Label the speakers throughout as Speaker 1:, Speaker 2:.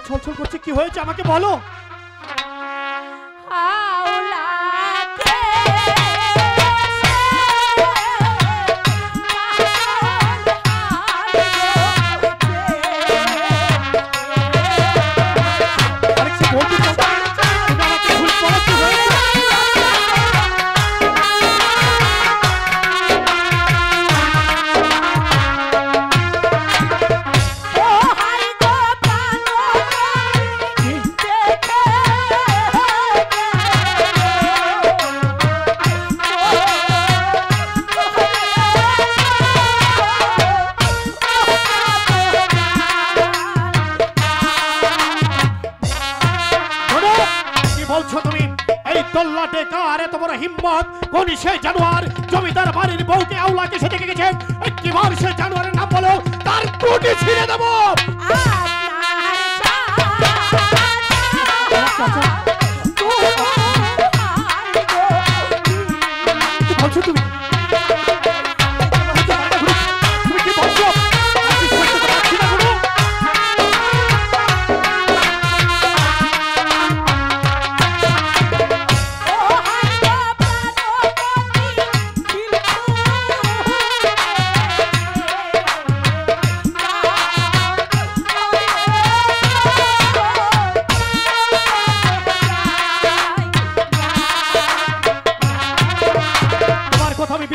Speaker 1: ছলছল করছে, কি হয়েছে আমাকে বলো। কোন সে জানোয়ার জমিদার বাড়ির বউকে আওলাকে সে দেখে গেছে? কিবার সে জানোয়ারের নাম বলো, তার কোটি ছিঁড়ে দেবো। বলছো তুমি? তুমি কি বলছো?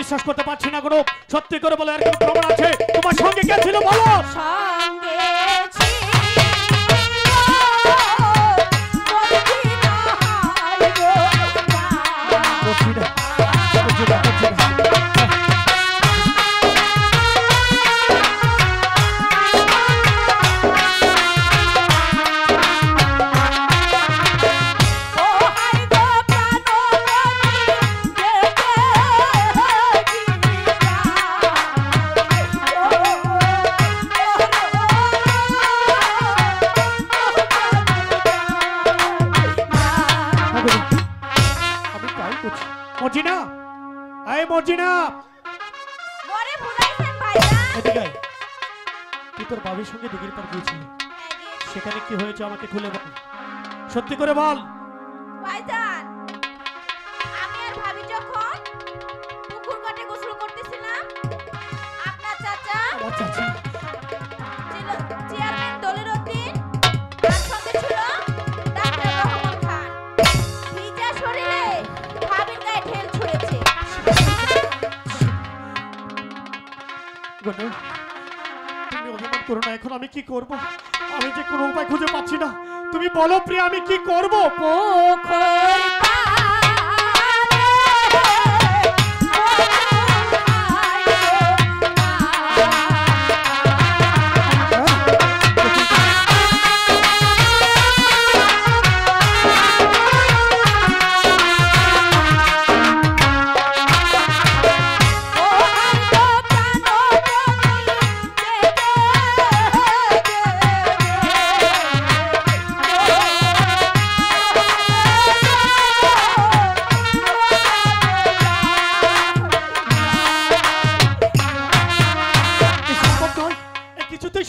Speaker 1: বিশ্বাস করতে পারছি না গো, সত্যি করে বলো, এর কোনো প্রমাণ আছে? তোমার সঙ্গে কে ছিল বলো। সঙ্গে মর্জিনা, এই মর্জিনা,
Speaker 2: ওরে ভুলাইছেন ভাইজান।
Speaker 1: এদিকে তুই তোর বাবির সঙ্গে দিঘির পার গিয়েছিলি, সেখানে কি হয়েছে আমাকে খুলে বল, সত্যি করে বল।
Speaker 2: ভাইজান, আমি আর ভাবি যখন পুকুর ঘাটে গোসল করতেছিলাম, আপনার চাচা
Speaker 1: চাচা
Speaker 2: ছিল চেয়ারম্যান দলিলউদ্দিন, আর সঙ্গে ছিল ডাক্তার রহমান খান। ভিজা শরীরে ভাবির গায়ে ঢেল ছুঁড়েছে।
Speaker 1: তুমি অভিমান করো না, এখন আমি কি করব? আমি যে কোনো উপায় খুঁজে পাচ্ছি না, তুমি বলো প্রিয়া, আমি কি করব?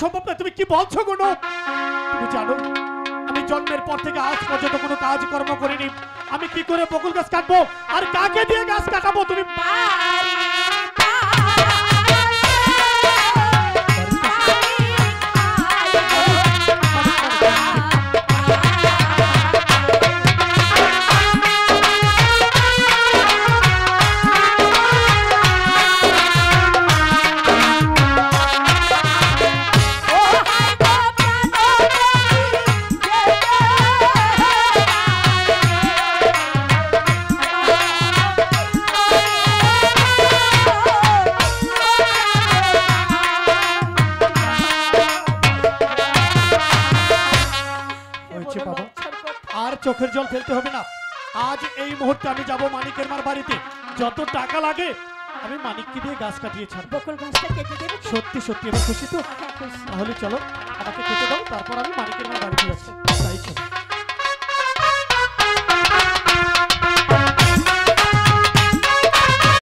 Speaker 1: সম্ভব না, তুমি কি বলছো গো? তুমি জানো আমি জন্মের পর থেকে আজ পর্যন্ত কোনো কাজ কর্ম করিনি, আমি কি করে বকুল গাছ কাটবো আর কাকে দিয়ে গাছ কাটাবো? তুমি চোখের জল ফেলতে হবে না, আজ এই মুহূর্তে আমি যাব মানিকের মার বাড়িতে, যত টাকা লাগে আমি মানিককে দিয়ে গাছ কাটিয়ে ছাড়বো।
Speaker 2: বকুল গাছটা কেটে দেবে?
Speaker 1: সত্যি সত্যি এবার খুশি তো? তাহলে চলো আমাকে কেটে দাও, তারপর আমি মানিকের মার বাড়িতে যাচ্ছি। তাই চলো।